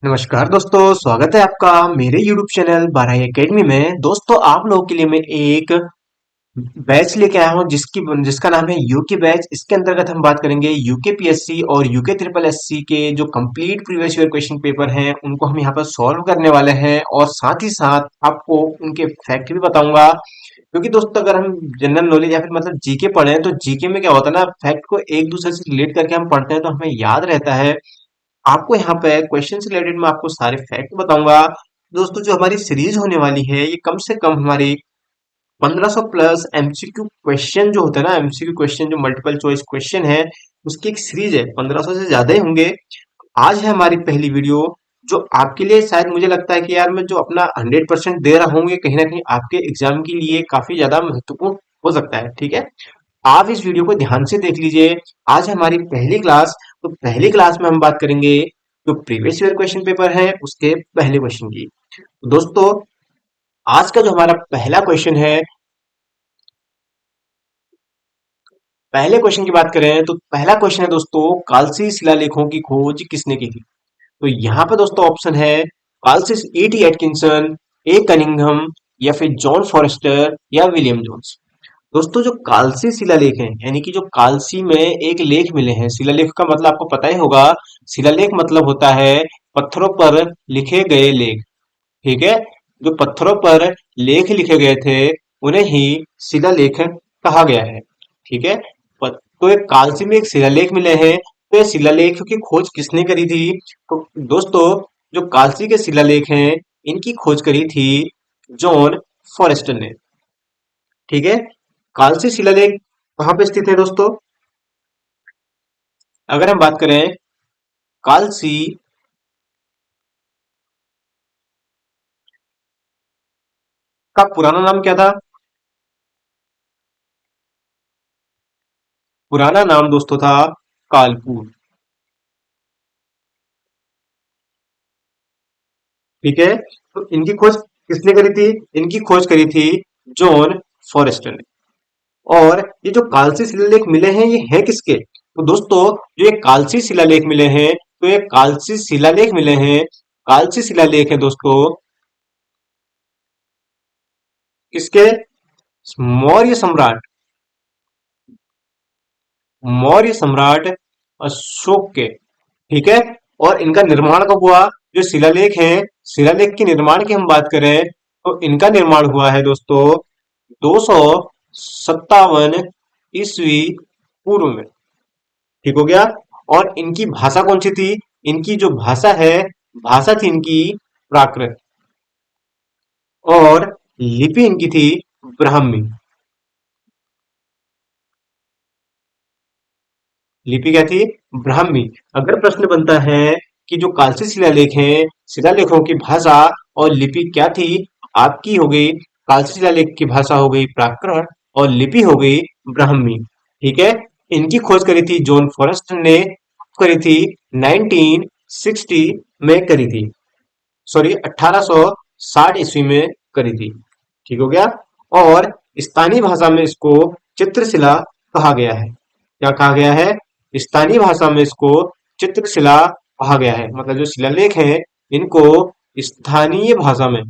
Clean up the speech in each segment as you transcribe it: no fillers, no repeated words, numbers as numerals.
नमस्कार दोस्तों, स्वागत है आपका मेरे YouTube चैनल बाराही एकेडमी में। दोस्तों, आप लोगों के लिए मैं एक बैच लेके आया हूं जिसका नाम है यूके बैच। इसके अंतर्गत हम बात करेंगे यूके पीएससी और यूके ट्रिपल एससी के जो complete previous year question paper हैं उनको हम यहाँ पर सॉल्व करने वाले हैं, और साथ ही साथ आपको उनके फैक्ट भी बताऊंगा। क्योंकि दोस्तों, अगर हम जनरल नॉलेज या फिर मतलब जीके पढ़े तो जीके में क्या होता है ना, फैक्ट को एक दूसरे से रिलेट करके हम पढ़ते हैं तो हमें याद रहता है। आपको यहाँ पे क्वेश्चन से रिलेटेड मैं आपको सारे फैक्ट बताऊंगा। दोस्तों, जो हमारी सीरीज होने वाली है ये कम से कम हमारी 1500 प्लस एमसीक्यू क्वेश्चन जो होते हैं ना, एमसीक्यू क्वेश्चन जो मल्टीपल चॉइस क्वेश्चन है उसकी एक सीरीज है। 1500 से ज्यादा ही होंगे। आज है हमारी पहली वीडियो, जो आपके लिए शायद मुझे लगता है कि यार मैं जो अपना 100% दे रहा हूँ ये कहीं ना कहीं आपके एग्जाम के लिए काफी ज्यादा महत्वपूर्ण हो सकता है। ठीक है, आप इस वीडियो को ध्यान से देख लीजिए। आज है हमारी पहली क्लास। तो पहली क्लास में हम बात करेंगे जो प्रीवियस ईयर क्वेश्चन पेपर है उसके पहले क्वेश्चन की। तो दोस्तों, आज का जो हमारा पहला क्वेश्चन है, पहले क्वेश्चन की बात करें तो पहला क्वेश्चन है दोस्तों, कालसी शिलालेखों की खोज किसने की थी। तो यहाँ पे दोस्तों ऑप्शन है कालसिस E.T. एटकिंसन, ए कनिंघम, या फिर जॉन फॉरेस्टर, या विलियम जोन्स। दोस्तों, जो कालसी शिलालेख हैं यानी कि जो कालसी में एक लेख मिले हैं, शिलालेख का मतलब आपको पता ही होगा। शिलालेख मतलब होता है पत्थरों पर लिखे गए लेख। ठीक है, जो पत्थरों पर लेख लिखे गए थे उन्हें ही शिलालेख कहा गया है। ठीक है, तो एक कालसी में एक शिलालेख मिले हैं, तो ये शिलालेख की खोज किसने करी थी। तो दोस्तों, जो कालसी के शिलालेख हैं इनकी खोज करी थी जॉन फॉरेस्टर ने। ठीक है, कालसी शिलालेख कहाँ पे स्थित है दोस्तों। अगर हम बात करें कालसी का पुराना नाम क्या था। पुराना नाम दोस्तों था कालपुर। ठीक है, तो इनकी खोज किसने करी थी। इनकी खोज करी थी जॉन फॉरेस्टर ने। और ये जो कालसी शिलालेख मिले हैं ये है किसके। तो दोस्तों, जो ये कालसी शिलालेख मिले हैं, तो ये कालसी शिलालेख मिले हैं, कालसी शिलालेख है दोस्तों किसके, मौर्य सम्राट, मौर्य सम्राट अशोक के। ठीक है, और इनका निर्माण कब हुआ। जो शिलालेख है, शिलालेख के निर्माण की हम बात करें तो इनका निर्माण हुआ है दोस्तों 257 ईस्वी पूर्व में। ठीक हो गया। और इनकी भाषा कौन सी थी। इनकी जो भाषा है, भाषा थी इनकी प्राकृत, और लिपि इनकी थी ब्राह्मी। लिपि क्या थी, ब्राह्मी। अगर प्रश्न बनता है कि जो कालसी शिलालेख हैं, शिलालेखों की भाषा और लिपि क्या थी, आपकी हो गई कालसी शिलालेख की भाषा हो गई प्राकृत और लिपि हो गई ब्राह्मी। ठीक है, इनकी खोज करी थी जॉन फॉरेस्ट ने, करी थी 1960 में करी थी, सॉरी 1860 ईस्वी में करी थी। ठीक हो गया। और स्थानीय भाषा में इसको चित्रशिला कहा गया है। क्या कहा गया है, स्थानीय भाषा में इसको चित्रशिला कहा गया है। मतलब जो शिलालेख हैं इनको स्थानीय भाषा में,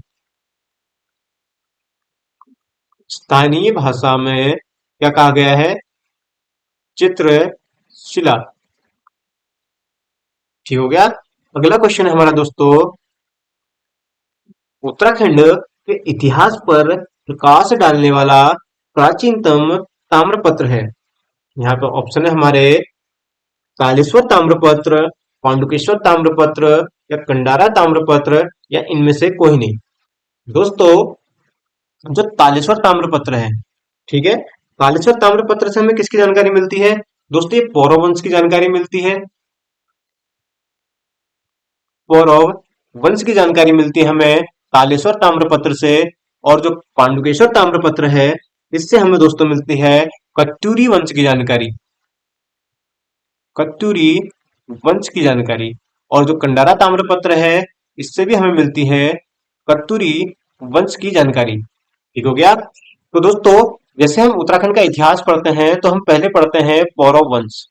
स्थानीय भाषा में क्या कहा गया है, चित्रशिला। ठीक हो गया। अगला क्वेश्चन है हमारा दोस्तों, उत्तराखंड के इतिहास पर प्रकाश डालने वाला प्राचीनतम ताम्रपत्र है। यहाँ पे ऑप्शन है हमारे कालेश्वर ताम्रपत्र, पांडुकेश्वर ताम्रपत्र, या कंडारा ताम्रपत्र, या इनमें से कोई नहीं। दोस्तों, जो तालेश्वर ताम्रपत्र है, ठीक है, तालेश्वर ताम्रपत्र से हमें किसकी जानकारी मिलती है। दोस्तों, ये पौरव वंश की जानकारी मिलती है। पौरव वंश की जानकारी मिलती है हमें तालेश्वर ताम्रपत्र से। और जो पांडुकेश्वर ताम्रपत्र है इससे हमें दोस्तों मिलती है कत्यूरी वंश की जानकारी, कत्यूरी वंश की जानकारी। और जो कंडारा ताम्रपत्र है इससे भी हमें मिलती है कत्यूरी वंश की जानकारी। ठीक हो गया। तो दोस्तों, जैसे हम उत्तराखंड का इतिहास पढ़ते हैं तो हम पहले पढ़ते हैं पौरव वंश।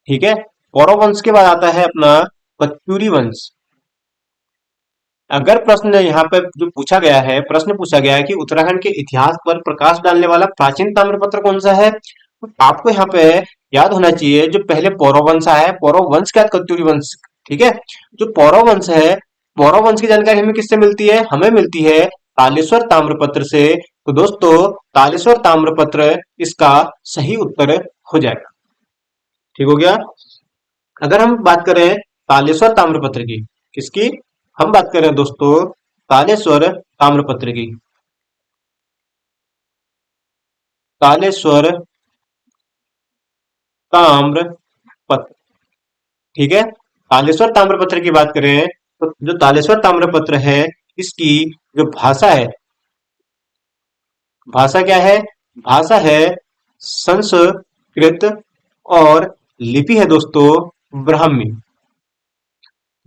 ठीक है, पौरव वंश के बाद आता है अपना कत्यूरी वंश। अगर प्रश्न यहाँ पे जो पूछा गया है, प्रश्न पूछा गया है कि उत्तराखंड के इतिहास पर प्रकाश डालने वाला प्राचीन ताम्रपत्र कौन सा है, तो आपको यहाँ पे याद होना चाहिए जो पहले पौरव वंश आया है, पौरव वंश के बाद कत्यूरी वंश। ठीक है, जो पौरव वंश है, पौरव वंश की जानकारी हमें किससे मिलती है, हमें मिलती है तालेश्वर ताम्रपत्र से। तो दोस्तों तालेश्वर ताम्रपत्र इसका सही उत्तर हो जाएगा। ठीक हो गया। अगर हम बात करें तालेश्वर ताम्रपत्र की, किसकी हम बात करें दोस्तों, तालेश्वर ताम्रपत्र की, तालेश्वर ताम्रपत्र। ठीक है, तालेश्वर ताम्रपत्र की बात करें तो जो तालेश्वर ताम्रपत्र है इसकी जो भाषा है, भाषा क्या है, भाषा है संस्कृत, और लिपि है दोस्तों ब्राह्मी।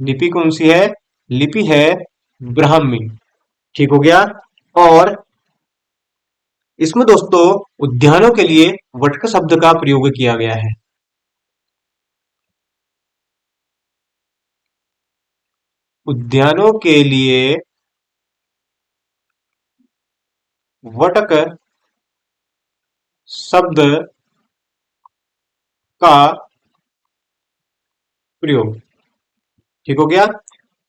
लिपि कौन सी है, लिपि है ब्राह्मी। ठीक हो गया। और इसमें दोस्तों उद्यानों के लिए वटक शब्द का प्रयोग किया गया है। उद्यानों के लिए वटक शब्द का प्रयोग। ठीक हो गया।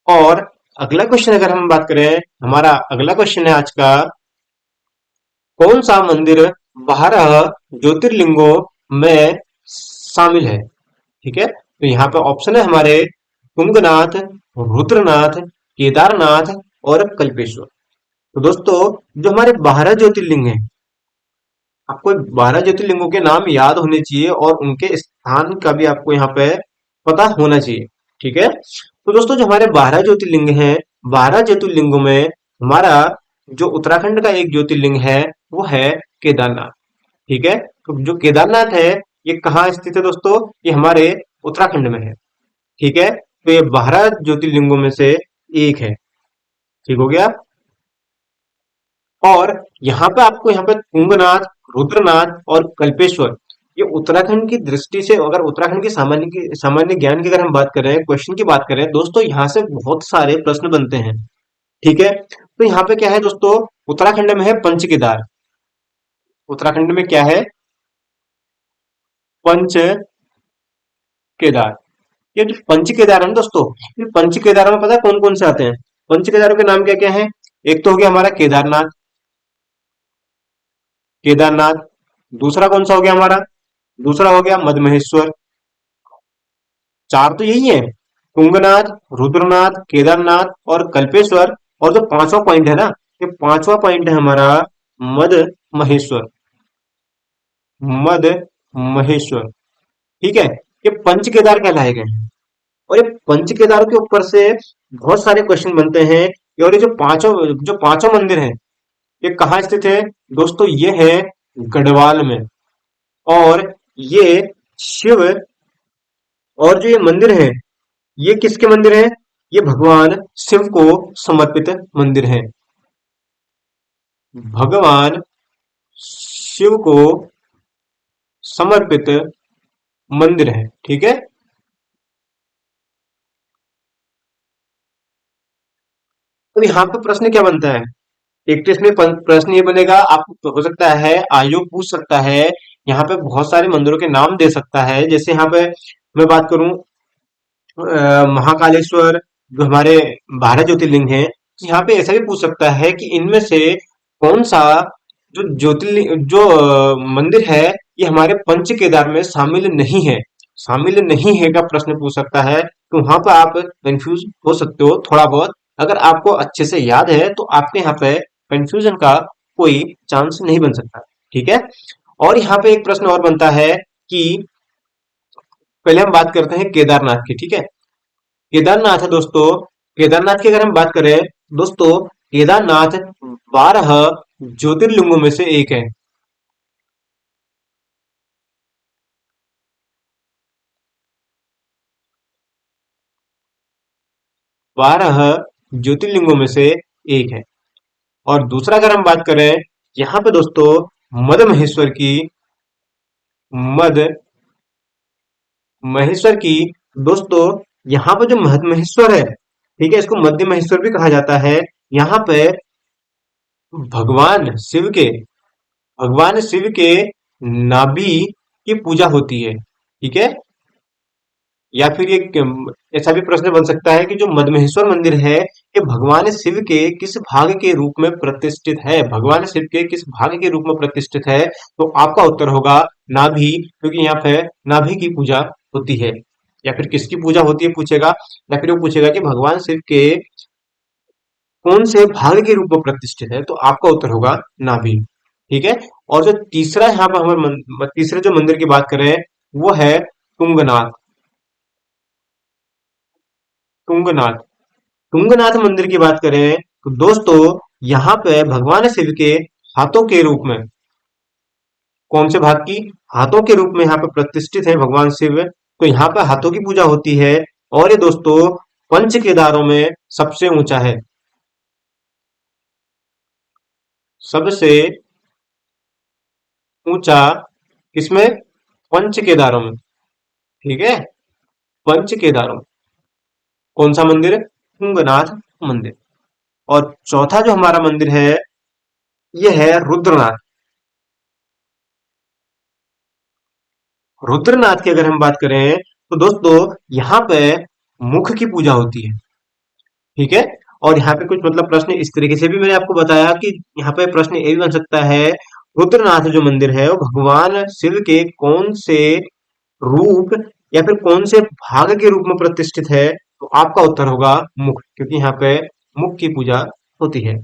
और अगला क्वेश्चन अगर हम बात करें, हमारा अगला क्वेश्चन है आज का, कौन सा मंदिर 12 ज्योतिर्लिंगों में शामिल है। ठीक है, तो यहाँ पे ऑप्शन है हमारे तुंगनाथ, रुद्रनाथ, केदारनाथ और कल्पेश्वर। तो दोस्तों जो हमारे 12 ज्योतिर्लिंग हैं, आपको 12 ज्योतिर्लिंगों के नाम याद होने चाहिए और उनके स्थान का भी आपको यहाँ पे पता होना चाहिए। ठीक है, तो दोस्तों जो हमारे 12 ज्योतिर्लिंग हैं, 12 ज्योतिर्लिंगों में हमारा जो उत्तराखंड का एक ज्योतिर्लिंग है वो है केदारनाथ। ठीक है, तो जो केदारनाथ है ये कहाँ स्थित है दोस्तों, ये हमारे उत्तराखंड में है। ठीक है, तो ये 12 ज्योतिर्लिंगों में से एक है। ठीक हो गया। और यहाँ पे आपको यहाँ पे तुंगनाथ, रुद्रनाथ और कल्पेश्वर, ये उत्तराखंड की दृष्टि से, अगर उत्तराखंड की सामान्य ज्ञान की अगर हम बात करें, क्वेश्चन की बात करें दोस्तों, यहाँ से बहुत सारे प्रश्न बनते हैं। ठीक है, तो यहाँ पे क्या है दोस्तों, उत्तराखंड में है पंच केदार। उत्तराखंड में क्या है, पंच केदार। ये जो पंच केदार है ना दोस्तों, ये पंच केदार में पता है कौन कौन से आते हैं, पंच केदारों के नाम क्या क्या है। एक तो हो गया हमारा केदारनाथ, केदारनाथ। दूसरा कौन सा हो गया हमारा, दूसरा हो गया मदमहेश्वर। चार तो यही है, तुंगनाथ, रुद्रनाथ, केदारनाथ और कल्पेश्वर। और जो पांचवा पॉइंट है ना, ये पांचवा पॉइंट है हमारा मद महेश्वर, मद महेश्वर। ठीक है, ये पंच केदार कहलाए गए हैं। और ये पंच केदारों के ऊपर से बहुत सारे क्वेश्चन बनते हैं। और ये जो पांचों मंदिर हैं, ये कहाँ स्थित है दोस्तों, ये है गढ़वाल में। और ये शिव, और जो ये मंदिर है, ये किसके मंदिर हैं, ये भगवान शिव को समर्पित मंदिर है। भगवान शिव को समर्पित मंदिर है। ठीक है, तो यहाँ पे प्रश्न क्या बनता है, एक तो इसमें प्रश्न ये बनेगा, आपको हो सकता है आयोग पूछ सकता है, यहाँ पे बहुत सारे मंदिरों के नाम दे सकता है। जैसे यहाँ पे मैं बात करूं, महाकालेश्वर, जो हमारे 12 ज्योतिर्लिंग हैं, यहाँ पे ऐसा भी पूछ सकता है कि इनमें से कौन सा जो ज्योतिर्लिंग जो मंदिर है ये हमारे पंच केदार में शामिल नहीं है। शामिल नहीं है का प्रश्न पूछ सकता है, तो वहां पर आप कंफ्यूज हो सकते हो थोड़ा बहुत। अगर आपको अच्छे से याद है तो आपके यहाँ पे कंफ्यूजन का कोई चांस नहीं बन सकता। ठीक है, और यहाँ पे एक प्रश्न और बनता है कि पहले हम बात करते हैं केदारनाथ की। ठीक है, केदारनाथ है दोस्तों, केदारनाथ की अगर हम बात करें दोस्तों, केदारनाथ 12 ज्योतिर्लिंगों में से एक है। 12 ज्योतिर्लिंगों में से एक है। और दूसरा अगर हम बात करें यहाँ पे दोस्तों, मद महेश्वर की, मद महेश्वर की दोस्तों, यहाँ पे जो मद महेश्वर है, ठीक है, इसको मध्य महेश्वर भी कहा जाता है। यहाँ पे भगवान शिव के भगवान शिव के नाभि की पूजा होती है। ठीक है, या फिर ऐसा भी प्रश्न बन सकता है कि जो मदमहेश्वर मंदिर है ये भगवान शिव के किस भाग के रूप में प्रतिष्ठित है, भगवान शिव के किस भाग के रूप में प्रतिष्ठित है। तो आपका उत्तर होगा नाभि, क्योंकि यहाँ पे नाभि की पूजा होती है। या फिर किसकी पूजा होती है पूछेगा, या फिर वो पूछेगा कि भगवान शिव के कौन से भाग के रूप में प्रतिष्ठित है, तो आपका उत्तर होगा नाभि। ठीक है, और जो तीसरा यहाँ पर हमारे तीसरे जो मंदिर की बात करें वो है तुंगनाथ। तुंगनाथ तुंगनाथ मंदिर की बात करें तो दोस्तों यहाँ पे भगवान शिव के हाथों के रूप में, कौन से भाग की, हाथों के रूप में यहाँ पे प्रतिष्ठित है भगवान शिव। तो यहाँ पे हाथों की पूजा होती है, और ये दोस्तों पंच केदारों में सबसे ऊंचा है, सबसे ऊंचा किसमें, पंच केदारों में। ठीक है, पंच केदारों में कौन सा मंदिर है, तुंगनाथ मंदिर। और चौथा जो हमारा मंदिर है यह है रुद्रनाथ। रुद्रनाथ की अगर हम बात करें तो दोस्तों यहाँ पे मुख की पूजा होती है। ठीक है, और यहाँ पे कुछ मतलब प्रश्न इस तरीके से भी मैंने आपको बताया कि यहाँ पे प्रश्न ये भी बन सकता है, रुद्रनाथ जो मंदिर है वो भगवान शिव के कौन से रूप या फिर कौन से भाग के रूप में प्रतिष्ठित है। तो आपका उत्तर होगा मुख, क्योंकि यहाँ पे मुख की पूजा होती है।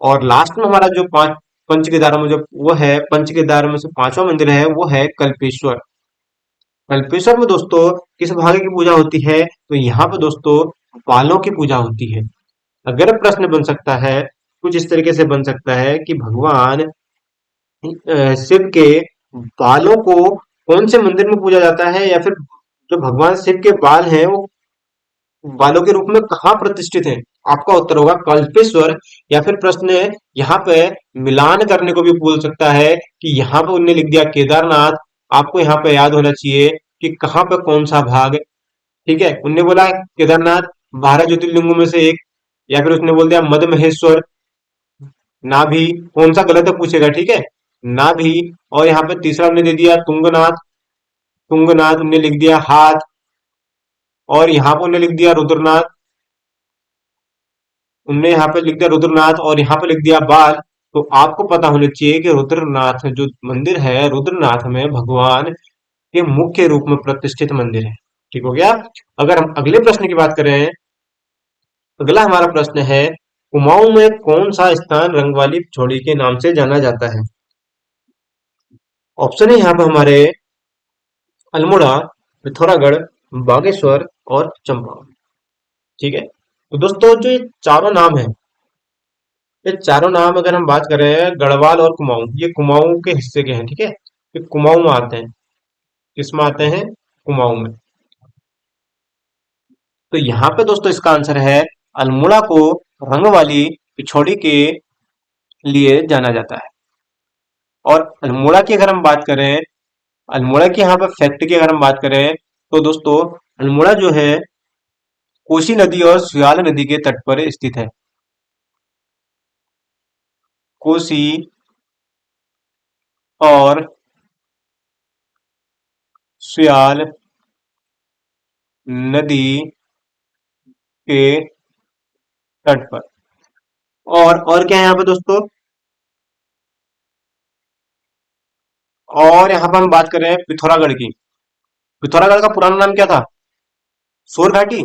और लास्ट में हमारा जो पांच पंच केदारों में जो वो है, पंच केदारों में से पांचवा मंदिर है वो है कल्पेश्वर। कल्पेश्वर में दोस्तों किस भाग की पूजा होती है, तो यहाँ पे दोस्तों बालों की पूजा होती है। अगर प्रश्न बन सकता है, कुछ इस तरीके से बन सकता है कि भगवान शिव के बालों को कौन से मंदिर में पूजा जाता है, या फिर जो भगवान शिव के बाल हैं वो बालों के रूप में कहाँ प्रतिष्ठित है। आपका उत्तर होगा कल्पेश्वर। या फिर प्रश्न यहाँ पे मिलान करने को भी बोल सकता है कि यहाँ पे उनने लिख दिया केदारनाथ, आपको यहाँ पे याद होना चाहिए कि कहाँ पे कौन सा भाग। ठीक है, उनने बोला केदारनाथ 12 ज्योतिर्लिंगों में से एक, या फिर उसने बोल दिया मद महेश्वर, नाभि कौन सा गलत है पूछेगा। ठीक है, नाभि। और यहाँ पे तीसरा उन्होंने दे दिया तुंगनाथ, तुंगनाथ उन्होंने लिख दिया हाथ, और यहाँ पर उन्होंने लिख दिया रुद्रनाथ, उनने यहाँ पे लिख दिया रुद्रनाथ, और यहाँ पे लिख दिया बाल। तो आपको पता होना चाहिए कि रुद्रनाथ जो मंदिर है, रुद्रनाथ में भगवान के मुख्य रूप में प्रतिष्ठित मंदिर है। ठीक हो गया। अगर हम अगले प्रश्न की बात करें, अगला हमारा प्रश्न है कुमाऊं में कौन सा स्थान रंगवाली पिछोड़ी के नाम से जाना जाता है। ऑप्शन है यहाँ पे हमारे अल्मोड़ा, पिथौरागढ़, बागेश्वर और चंपावत। ठीक है, तो दोस्तों जो ये चारों नाम है, ये चारों नाम अगर हम बात करें गढ़वाल और कुमाऊं, ये कुमाऊं के हिस्से के हैं। ठीक है, ये कुमाऊं में आते हैं, किसमें आते हैं, कुमाऊं में। तो यहाँ पे दोस्तों इसका आंसर है अल्मोड़ा को रंग वाली पिछौड़ी के लिए जाना जाता है। और अल्मोड़ा की अगर हम बात करें, अल्मोड़ा की यहाँ पे फैक्ट की अगर हम बात करें तो दोस्तों अल्मोड़ा जो है कोसी नदी और सुयाल नदी के तट पर स्थित है। कोसी और सुयाल नदी के तट पर। और क्या है यहाँ पे दोस्तों, और यहाँ पर हम बात करें पिथौरागढ़ की, पिथौरागढ़ का पुराना नाम क्या था, सोर घाटी,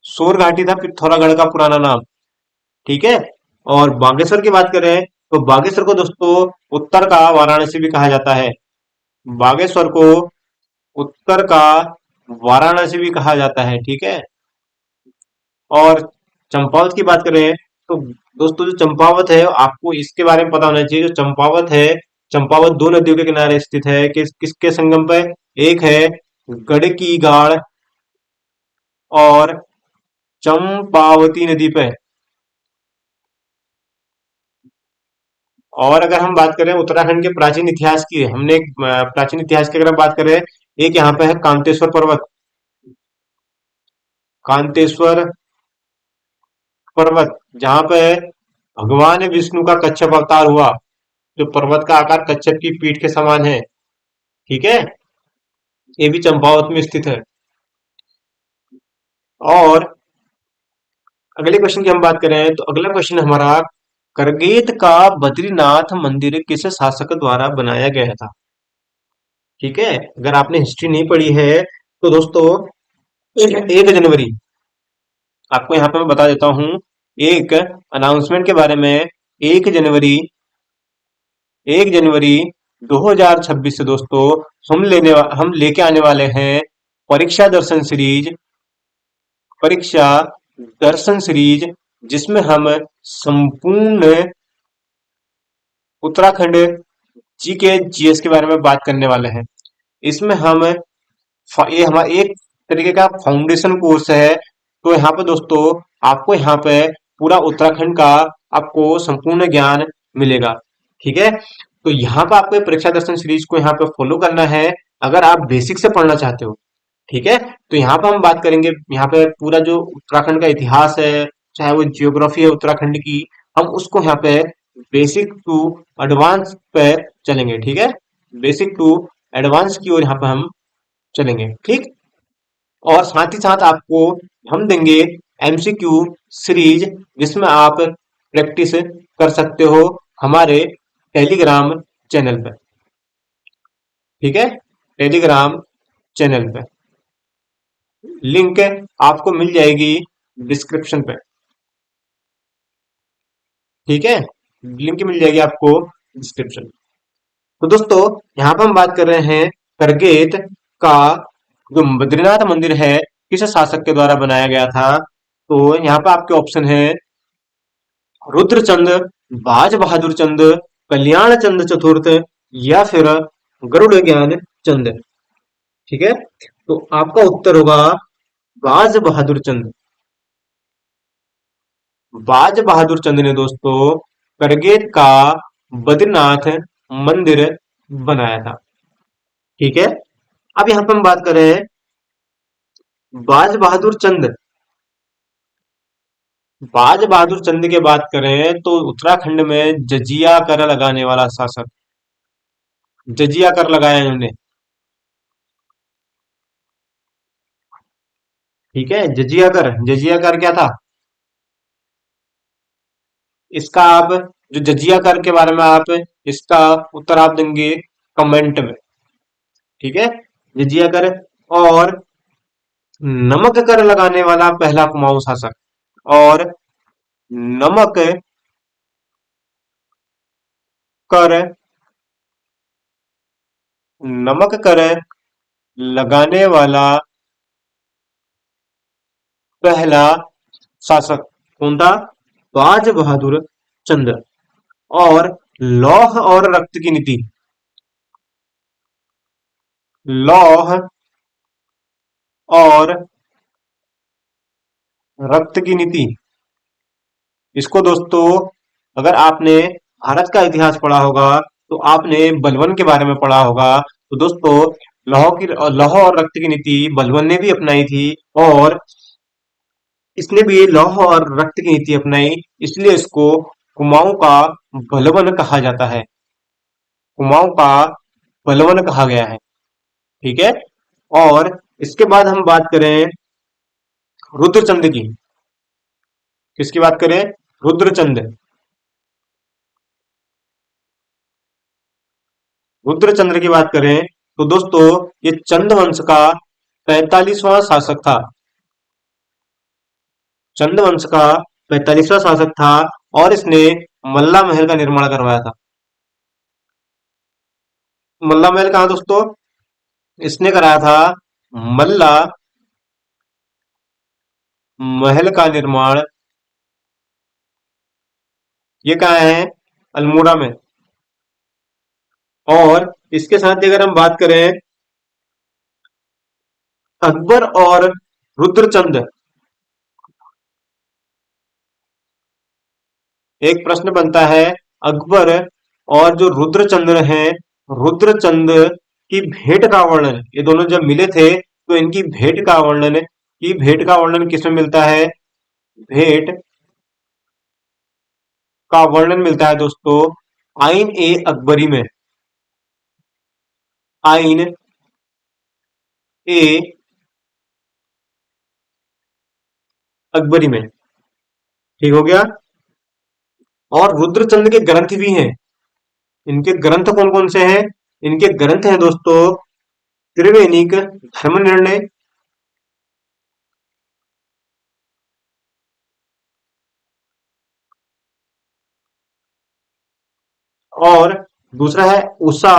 सोर घाटी था पिथौरागढ़ का पुराना नाम। ठीक है, और बागेश्वर की बात करें तो बागेश्वर को दोस्तों उत्तर का वाराणसी भी कहा जाता है। बागेश्वर को उत्तर का वाराणसी भी कहा जाता है। ठीक है, और चंपावत की बात करें तो दोस्तों जो चंपावत है आपको इसके बारे में पता होना चाहिए। जो चंपावत है, चंपावत दो नदियों के किनारे स्थित है, किसके संगम पर, एक है गड़की गाड़ और चंपावती नदी पे। और अगर हम बात करें उत्तराखंड के प्राचीन इतिहास की, हमने प्राचीन इतिहास की अगर हम बात करें, एक यहाँ पे है कांतेश्वर पर्वत, कांतेश्वर पर्वत, जहां पे भगवान विष्णु का कच्छप अवतार हुआ, जो पर्वत का आकार कच्छप की पीठ के समान है। ठीक है, ये भी चंपावत में स्थित है। और अगले क्वेश्चन की हम बात करें तो अगला क्वेश्चन हमारा, करगेत का बद्रीनाथ मंदिर किस शासक द्वारा बनाया गया था? ठीक है, अगर आपने हिस्ट्री नहीं पढ़ी है तो दोस्तों 1 जनवरी, आपको यहाँ पे मैं बता देता हूँ एक अनाउंसमेंट के बारे में। 1 जनवरी, 1 जनवरी 2026 से दोस्तों हम लेके आने वाले हैं परीक्षा दर्शन सीरीज, परीक्षा दर्शन सीरीज, जिसमें हम संपूर्ण उत्तराखंड जी के जीएस के बारे में बात करने वाले हैं। इसमें हम ये हमारा एक तरीके का फाउंडेशन कोर्स है। तो यहाँ पे दोस्तों आपको यहाँ पे पूरा उत्तराखंड का आपको संपूर्ण ज्ञान मिलेगा। ठीक है, तो यहाँ पे आपको परीक्षा दर्शन सीरीज को यहाँ पे फॉलो करना है अगर आप बेसिक से पढ़ना चाहते हो। ठीक है, तो यहाँ पे हम बात करेंगे, यहाँ पे पूरा जो उत्तराखंड का इतिहास है, चाहे वो जियोग्राफी है उत्तराखंड की, हम उसको यहाँ पे बेसिक टू एडवांस पे चलेंगे। ठीक है, बेसिक टू एडवांस की ओर यहाँ पे हम चलेंगे। ठीक, और साथ ही साथ आपको हम देंगे एमसीक्यू सीरीज, जिसमें आप प्रैक्टिस कर सकते हो हमारे टेलीग्राम चैनल पे। ठीक है, टेलीग्राम चैनल पे लिंक आपको मिल जाएगी डिस्क्रिप्शन पे। ठीक है, लिंक मिल जाएगी आपको डिस्क्रिप्शन। तो दोस्तों यहाँ पर हम बात कर रहे हैं करगेत का जो बद्रीनाथ मंदिर है किस शासक के द्वारा बनाया गया था। तो यहाँ पे आपके ऑप्शन है रुद्रचंद, बाज बहादुर चंद, कल्याण चंद चतुर्थ, या फिर गरुड़ ज्ञान चंद। ठीक है, तो आपका उत्तर होगा बाज बहादुर चंद। बाज बहादुर चंद ने दोस्तों करगेत का बद्रीनाथ मंदिर बनाया था। ठीक है, अब यहाँ पे हम बात करें बाज बहादुर चंद। बाज बहादुर चंद की बात करें तो उत्तराखंड में जजिया कर लगाने वाला शासक, जजिया कर लगाया इन्होंने। ठीक है, जजिया कर, जजिया कर क्या था इसका, आप जो जजिया कर के बारे में आप इसका उत्तर आप देंगे कमेंट में। ठीक है, जजिया कर। और नमक कर लगाने वाला पहला कुमाऊं शासक, और नमक कर, नमक कर लगाने वाला पहला शासक कौन था? बाज बहादुर चंद्र। और लौह और रक्त की नीति, लौह और रक्त की नीति, इसको दोस्तों अगर आपने भारत का इतिहास पढ़ा होगा तो आपने बलबन के बारे में पढ़ा होगा। तो दोस्तों लौह और रक्त की नीति बलबन ने भी अपनाई थी, और इसने भी लौह और रक्त की नीति अपनाई, इसलिए इसको कुमाऊं का बलवन कहा जाता है। कुमाऊं का बलवन कहा गया है। ठीक है, और इसके बाद हम बात करें रुद्रचंद की। किसकी बात करें? रुद्रचंद। रुद्रचंद्र की बात करें तो दोस्तों ये चंद वंश का 45वां शासक था। चंद वंश का 45वां शासक था, और इसने मल्ला महल का निर्माण करवाया था। मल्ला महल कहा दोस्तों? इसने कराया था मल्ला महल का निर्माण। ये कहा है अल्मोड़ा में। और इसके साथ ही अगर हम बात करें अकबर और रुद्रचंद, एक प्रश्न बनता है, अकबर और जो रुद्रचंद्र हैं, रुद्रचंद की भेंट का वर्णन, ये दोनों जब मिले थे तो इनकी भेंट का वर्णन, की भेंट का वर्णन किसमें मिलता है? भेंट का वर्णन मिलता है दोस्तों आइन ए अकबरी में। आइन ए अकबरी में। ठीक हो गया। और रुद्रचंद के ग्रंथ भी हैं। इनके ग्रंथ कौन कौन से हैं? इनके ग्रंथ हैं दोस्तों त्रिवेणिक धर्म निर्णय, और दूसरा है उषा,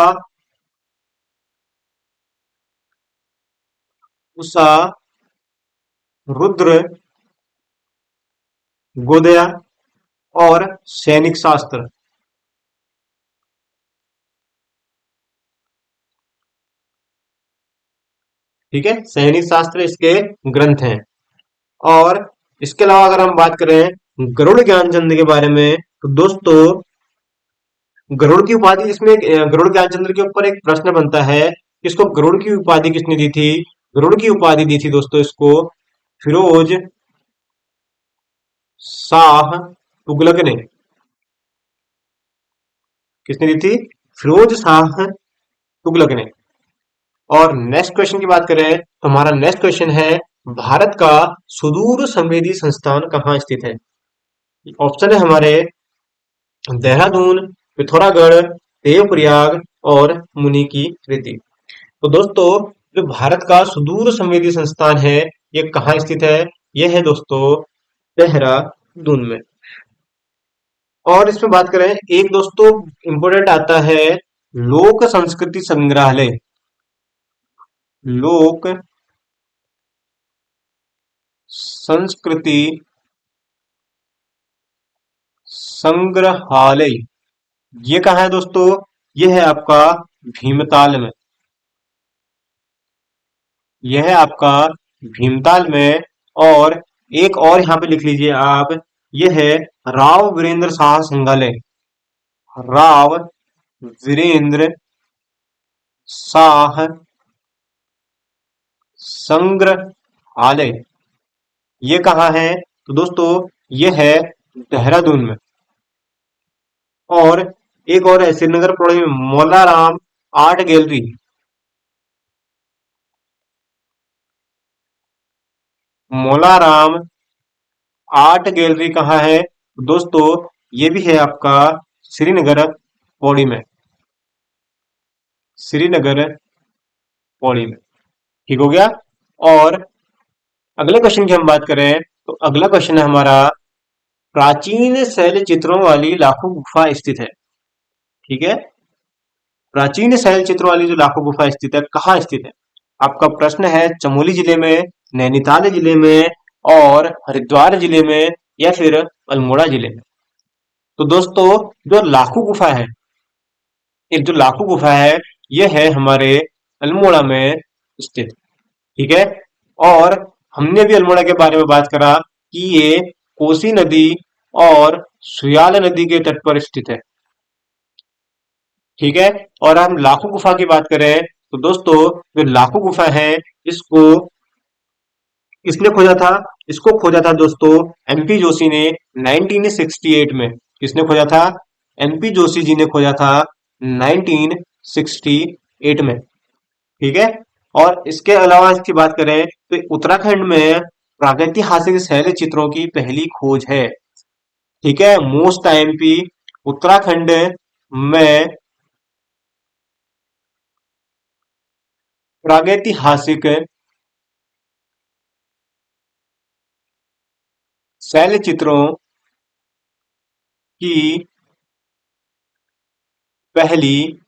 उषा रुद्र गोदया, और सैनिक शास्त्र। ठीक है, सैनिक शास्त्र इसके ग्रंथ हैं। और इसके अलावा अगर हम बात करें गरुड़ ज्ञानचंद के बारे में, तो दोस्तों गरुड़ की उपाधि इसमें गरुड़ ज्ञानचंद्र के ऊपर एक प्रश्न बनता है कि इसको गरुड़ की उपाधि किसने दी थी? गरुड़ की उपाधि दी थी दोस्तों इसको फिरोज शाह तुगलक ने। किसने दी थी? फिरोज शाह तुगलक ने। और नेक्स्ट क्वेश्चन की बात करें तो हमारा नेक्स्ट क्वेश्चन है भारत का सुदूर संवेदी संस्थान कहाँ स्थित है? ऑप्शन है हमारे देहरादून, पिथौरागढ़, देवप्रयाग और मुनि की कृति। तो दोस्तों जो भारत का सुदूर संवेदी संस्थान है ये कहाँ स्थित है? यह है दोस्तों देहरादून में। और इसमें बात करें एक दोस्तों इंपोर्टेंट आता है लोक संस्कृति संग्रहालय। लोक संस्कृति संग्रहालय ये कहाँ है दोस्तों? ये है आपका भीमताल में। यह है आपका भीमताल में। और एक और यहाँ पे लिख लीजिए आप, यह है राव वीरेंद्र शाह संग्रहालय। राव वीरेंद्र शाह संग्रहालय ये कहाँ है? तो दोस्तों ये है देहरादून में। और एक और है श्रीनगर पौड़ी में Maularam art gallery. Maularam art gallery कहाँ है? दोस्तों ये भी है आपका श्रीनगर पौड़ी में। श्रीनगर पौड़ी में। ठीक हो गया। और अगले क्वेश्चन की हम बात करें तो अगला क्वेश्चन है हमारा प्राचीन शैल चित्रों वाली लाखों गुफा स्थित है। ठीक है, प्राचीन शैल चित्रों वाली जो लाखों गुफा स्थित है कहाँ स्थित है? आपका प्रश्न है चमोली जिले में, नैनीताल जिले में, और हरिद्वार जिले में, या फिर अल्मोड़ा जिले में। तो दोस्तों जो लाखों गुफा है, एक जो लाखों गुफा है ये है हमारे अल्मोड़ा में स्थित। ठीक है। और हमने भी अल्मोड़ा के बारे में बात करा कि ये कोसी नदी और सुयाल नदी के तट पर स्थित है। ठीक है। और हम लाखों गुफा की बात करें तो दोस्तों जो लाखों गुफा है इसको किसने खोजा था? इसको खोजा था दोस्तों एमपी जोशी ने 1968 में। किसने खोजा था? एमपी जोशी जी ने खोजा था 1968 में। ठीक है। और इसके अलावा इसकी बात करें तो उत्तराखंड में प्रागैतिहासिक शैल चित्रों की पहली खोज है। ठीक है, मोस्ट आईएमपी उत्तराखंड में प्रागैतिहासिक शैल चित्रों की पहली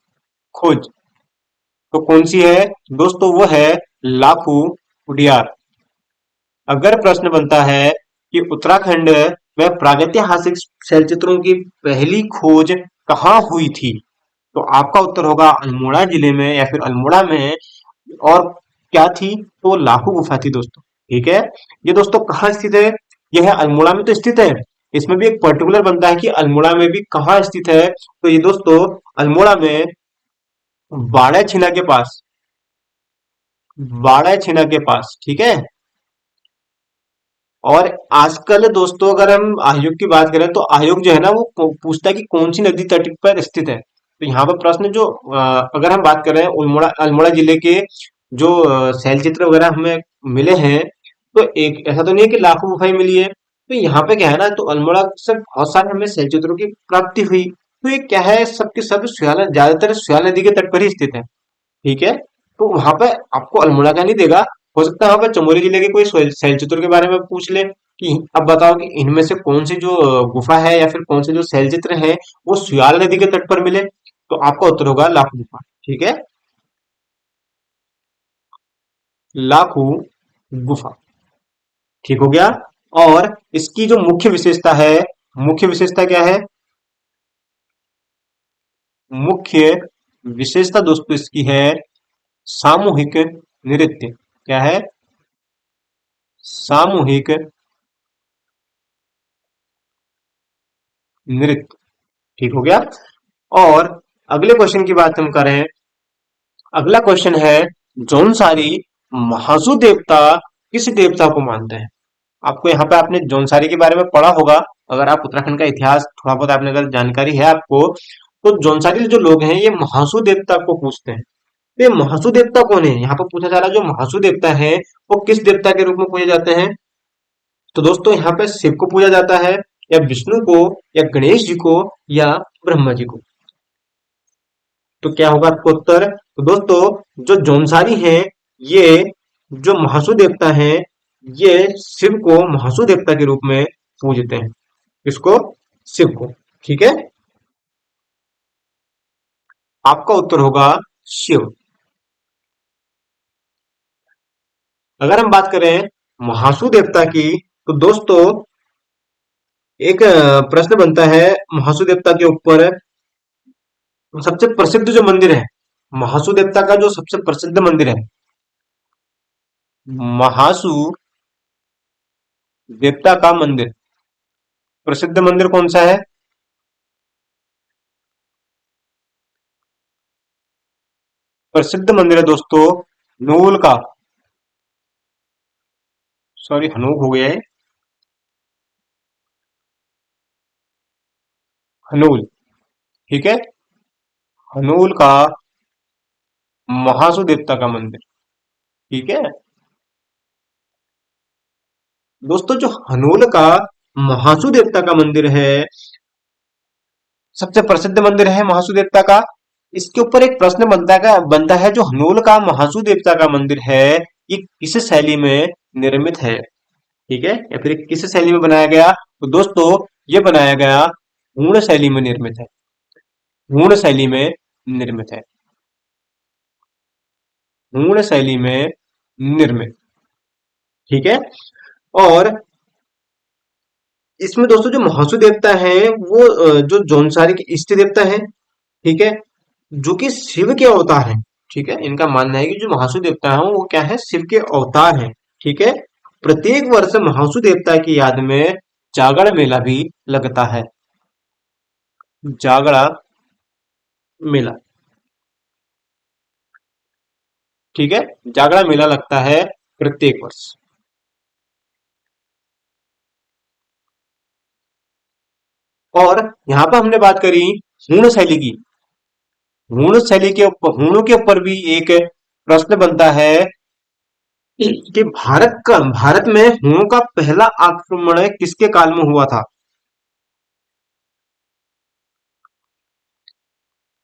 खोज तो कौन सी है दोस्तों? वो है लाखू उडियार। अगर प्रश्न बनता है कि उत्तराखंड में प्रागैतिहासिक शैल चित्रों की पहली खोज कहाँ हुई थी, तो आपका उत्तर होगा अल्मोड़ा जिले में या फिर अल्मोड़ा में। और क्या थी? तो लाखू गुफा थी दोस्तों। ठीक है। ये दोस्तों कहाँ स्थित है? यह है अल्मोड़ा में तो स्थित है। इसमें भी एक पर्टिकुलर बनता है कि अल्मोड़ा में भी कहाँ स्थित है। तो ये दोस्तों अल्मोड़ा में बाड़ाछिना के पास, बाड़ाछिना के पास। ठीक है। और आजकल दोस्तों अगर हम आयोग की बात करें तो आयोग जो है ना वो पूछता है कि कौन सी नदी तट पर स्थित है। तो यहाँ पर प्रश्न जो अगर हम बात करें अल्मोड़ा अल्मोड़ा जिले के जो शैल चित्र वगैरह हमें मिले हैं, तो एक ऐसा तो नहीं है कि लाखों गुफाएं मिली है। तो यहाँ पे क्या है ना, तो अल्मोड़ा से बहुत सारे हमें शैल चित्रों की प्राप्ति हुई। तो ये क्या है, सबके सब सुयाला ज्यादातर सुयाल नदी के तट पर ही स्थित है। ठीक है, तो वहां पे आपको अल्मोड़ा का नहीं देगा। हो सकता है वहां पे चमोली जिले के कोई शैलचित्र के बारे में पूछ ले कि अब बताओ कि इनमें से कौन सी जो गुफा है या फिर कौन से जो शैलचित्र है वो सुयाल नदी के तट पर मिले। तो आपका उत्तर होगा लाखू गुफा। ठीक है, लाखू गुफा। ठीक हो गया। और इसकी जो मुख्य विशेषता है, मुख्य विशेषता क्या है? मुख्य विशेषता दोस्तों इसकी है सामूहिक नृत्य। क्या है? सामूहिक नृत्य। ठीक हो गया। और अगले क्वेश्चन की बात हम करें। अगला क्वेश्चन है, जौनसारी महासू देवता किस देवता को मानते हैं? आपको यहाँ पे आपने जौनसारी के बारे में पढ़ा होगा। अगर आप उत्तराखंड का इतिहास थोड़ा बहुत आपने अगर जानकारी है आपको, तो जौनसारी जो लोग हैं ये महासू देवता को पूजते हैं। तो ये महासू देवता कौन है? यहाँ पर पूछा जा रहा है जो महासू देवता है वो किस देवता के रूप में पूजे जाते हैं? तो दोस्तों यहाँ पे शिव को पूजा जाता है, या विष्णु को, या गणेश जी को, या ब्रह्मा जी को। तो क्या होगा आपका उत्तर? तो दोस्तों जो जौनसारी हैं ये जो महासू देवता हैं ये शिव को महासू देवता के रूप में पूजते हैं। इसको, शिव को। ठीक है, आपका उत्तर होगा शिव। अगर हम बात करें महासू देवता की, तो दोस्तों एक प्रश्न बनता है महासू देवता के ऊपर। सबसे प्रसिद्ध जो मंदिर है, महासू देवता का जो सबसे प्रसिद्ध मंदिर है, महासू देवता का मंदिर, प्रसिद्ध मंदिर कौन सा है? प्रसिद्ध मंदिर है दोस्तों नूल का। सॉरी, हनूक हो गया है, हनूल। ठीक है, हनूल का महासू देवता का मंदिर। ठीक है दोस्तों, जो हनूल का महासू देवता का मंदिर है, सबसे प्रसिद्ध मंदिर है महासू देवता का। इसके ऊपर एक प्रश्न बनता है जो हनूल का महासू देवता का मंदिर है ये किस शैली में निर्मित है? ठीक है, या फिर किस शैली में बनाया गया? तो दोस्तों ये बनाया गया हूण शैली में निर्मित है। हूण शैली में निर्मित है। हूण शैली में निर्मित। ठीक है। और इसमें दोस्तों जो महासू देवता है वो जो जौनसारी के इष्ट देवता है। ठीक है, जो कि शिव के अवतार हैं। ठीक है, इनका मानना है कि जो महासू देवता है वो क्या है, शिव के अवतार हैं। ठीक है, प्रत्येक वर्ष महासू देवता की याद में जागरण मेला भी लगता है। जागरा मेला। ठीक है, जागरा मेला लगता है प्रत्येक वर्ष। और यहाँ पर हमने बात करी हूण शैली की। हूण शैली के ऊपर, हूणों के ऊपर भी एक प्रश्न बनता है कि भारत में हूणों का पहला आक्रमण किसके काल में हुआ था?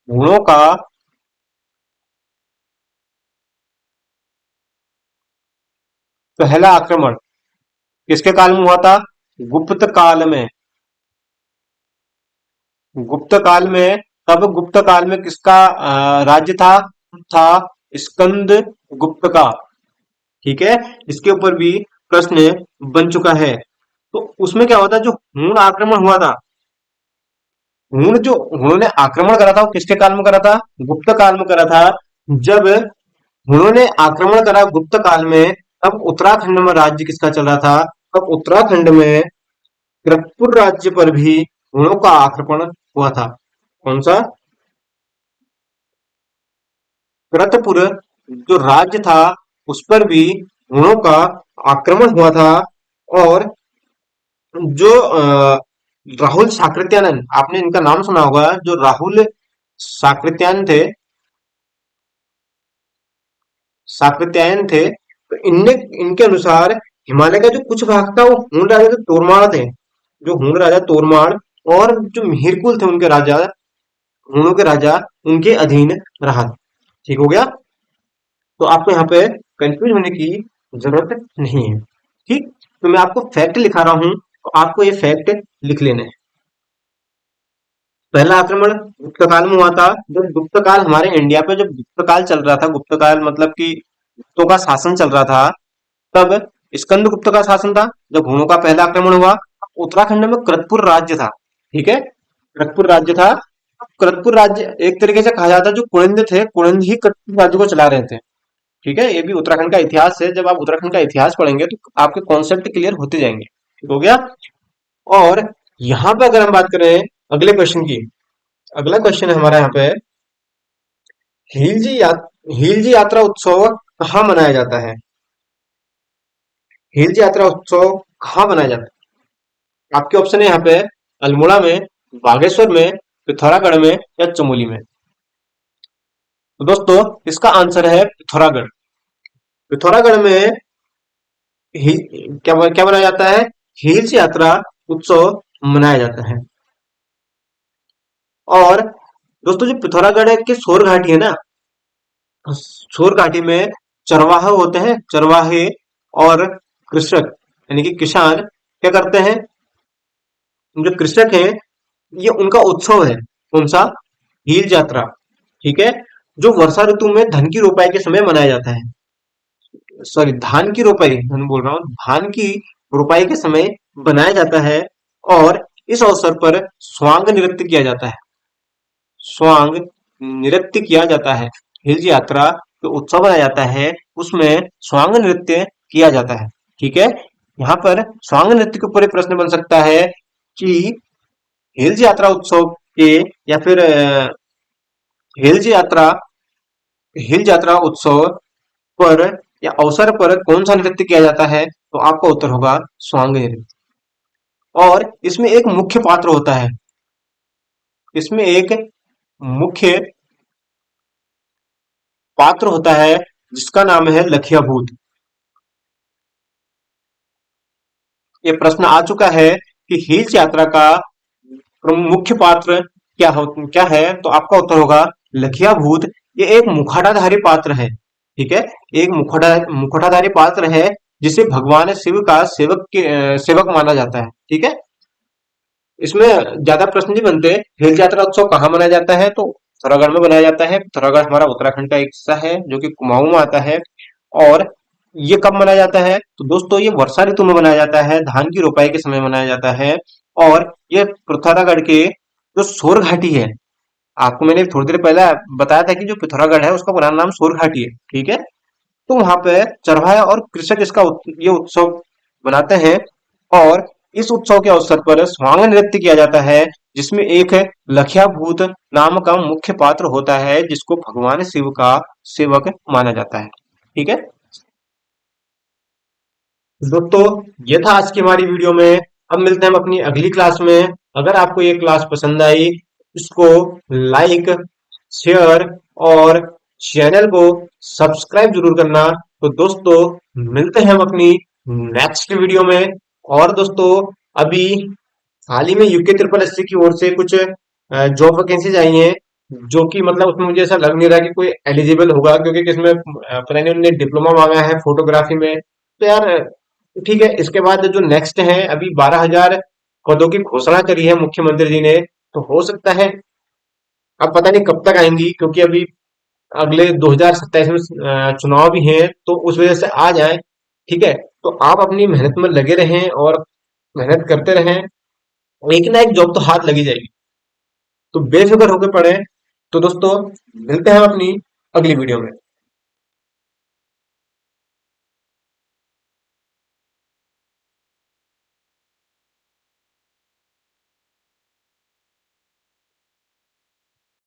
हूणों का पहला आक्रमण किसके काल में हुआ था? गुप्त काल में। गुप्त काल में। तब गुप्त काल में किसका राज्य था? था स्कंद गुप्त का। ठीक है, इसके ऊपर भी प्रश्न बन चुका है। तो उसमें क्या होता है, जो हूण आक्रमण हुआ था, हूण जो हूणों ने आक्रमण करा था वो किसके काल में करा था? गुप्त काल में करा था। जब हूणों ने आक्रमण करा गुप्त काल में, तब उत्तराखंड में राज्य किसका चल रहा था? तब उत्तराखंड में कृतपुर राज्य पर भी हूणों का आक्रमण हुआ था। कौन सा? कृतपुर जो राज्य था उस पर भी हूणों का आक्रमण हुआ था। और जो राहुल साकृत्यानंद, आपने इनका नाम सुना होगा, जो राहुल साकृत्यायन थे साकृत्यायन थे, तो इनने इनके अनुसार हिमालय का जो कुछ भाग था वो हूण राजा जो तोरमाड़ थे, जो हूण राजा तोरमाड़ और जो मिहिरकुल थे उनके राजा, हूणों के राजा, उनके अधीन रहा। ठीक हो गया। तो आपको यहाँ पे कंफ्यूज होने की जरूरत नहीं है। ठीक, तो मैं आपको फैक्ट लिखा रहा हूं, तो आपको ये फैक्ट लिख लेना है। पहला आक्रमण गुप्त काल में हुआ था। जब गुप्त काल हमारे इंडिया पे, जब गुप्त काल चल रहा था, गुप्त काल मतलब कि गुप्तों का शासन चल रहा था, तब स्कंद गुप्त का शासन था जब हुणों का पहला आक्रमण हुआ। उत्तराखंड में कृतपुर राज्य था। ठीक है, कृतपुर राज्य था। कृतपुर राज्य एक तरीके से कहा जाता है, जो कुलिंद थे, कुलिंद ही कृतपुर राज्य को चला रहे थे। ठीक है, ये भी उत्तराखंड का इतिहास है। जब आप उत्तराखंड का इतिहास पढ़ेंगे तो आपके कॉन्सेप्ट क्लियर होते जाएंगे। ठीक हो गया। और यहाँ पे अगर हम बात करें अगले क्वेश्चन की, अगला क्वेश्चन है हमारा यहाँ पे, हिलजी या, हिलजी यात्रा उत्सव कहाँ मनाया जाता है? हिलजी यात्रा उत्सव कहाँ मनाया जाता है? आपके ऑप्शन है यहाँ पे, अल्मोड़ा में, बागेश्वर में, पिथौरागढ़ में या चमोली में। तो दोस्तों इसका आंसर है पिथौरागढ़। पिथौरागढ़ में क्या मनाया जाता है? हिल्स यात्रा उत्सव मनाया जाता है। और दोस्तों जो पिथौरागढ़ की सोर घाटी है ना, सोर घाटी में चरवाहे होते हैं, चरवाहे और कृषक यानी कि किसान क्या करते हैं, जो कृषक हैं, ये उनका उत्सव है। कौन सा? हील यात्रा। ठीक है, जो वर्षा ऋतु में धन की रोपाई के समय मनाया जाता है। सॉरी, धान की रोपाई मैं बोल रहा हूँ, धान की रोपाई के समय बनाया जाता है। और इस अवसर पर स्वांग नृत्य किया जाता है। स्वांग नृत्य किया जाता है। हिल्स यात्रा जो उत्सव मनाया जाता है उसमें स्वांग नृत्य किया जाता है। ठीक है, यहाँ पर स्वांग नृत्य के ऊपर एक प्रश्न बन सकता है कि हिल्स यात्रा उत्सव के, या फिर हिल्स यात्रा हिल यात्रा उत्सव पर या अवसर पर कौन सा नृत्य किया जाता है? तो आपका उत्तर होगा स्वांग नृत्य। और इसमें एक मुख्य पात्र होता है, इसमें एक मुख्य पात्र होता है जिसका नाम है लखिया भूत। ये प्रश्न आ चुका है कि हिल्स यात्रा का मुख्य पात्र क्या है? तो आपका उत्तर होगा लखिया भूत। ये एक मुखौटाधारी पात्र है। ठीक है, एक मुखौटाधारी पात्र है जिसे भगवान शिव का सेवक माना जाता है। ठीक है, इसमें ज्यादा प्रश्न नहीं बनते। हिल यात्रा उत्सव कहाँ मनाया जाता है? तो पिथौरागढ़ में मनाया जाता है। पिथौरागढ़ हमारा उत्तराखंड का एक हिस्सा है जो कि कुमाऊं में आता है। और ये कब मनाया जाता है? तो दोस्तों ये वर्षा ऋतु में मनाया जाता है, धान की रोपाई के समय मनाया जाता है। और ये पिथौरागढ़ के जो सोर घाटी है, आपको मैंने थोड़ी देर पहले बताया था कि जो पिथौरागढ़ है उसका पुराना नाम सोर घाटी है। ठीक है, तो वहां पे चरवाहे और कृषक ये उत्सव मनाते हैं। और इस उत्सव के अवसर पर स्वांग नृत्य किया जाता है, जिसमें एक लखिया भूत नाम का मुख्य पात्र होता है जिसको भगवान शिव का सेवक माना जाता है। ठीक है दोस्तों, ये था आज की हमारी वीडियो में। अब मिलते हैं हम अपनी अगली क्लास में। अगर आपको ये क्लास पसंद आई, इसको लाइक, शेयर और चैनल को सब्सक्राइब जरूर करना। तो दोस्तों मिलते हैं हम अपनी नेक्स्ट वीडियो में। और दोस्तों अभी हाल ही में यूके ट्रिपल एससी की ओर से कुछ जॉब वैकेंसीज आई हैं, जो कि मतलब उसमें मुझे ऐसा लग नहीं रहा कि कोई एलिजिबल होगा, क्योंकि किसमें पता नहीं उन्होंने डिप्लोमा मांगा है फोटोग्राफी में। तो यार ठीक है, इसके बाद जो नेक्स्ट है, अभी 12,000 पदों की घोषणा करी है मुख्यमंत्री जी ने। तो हो सकता है, अब पता नहीं कब तक आएंगी, क्योंकि अभी अगले 2027 में चुनाव भी हैं, तो उस वजह से आ जाए। ठीक है, तो आप अपनी मेहनत में लगे रहें और मेहनत करते रहें, एक ना एक जॉब तो हाथ लगी जाएगी। तो बेफिक्र होकर पढ़ें। तो दोस्तों मिलते हैं अपनी अगली वीडियो में।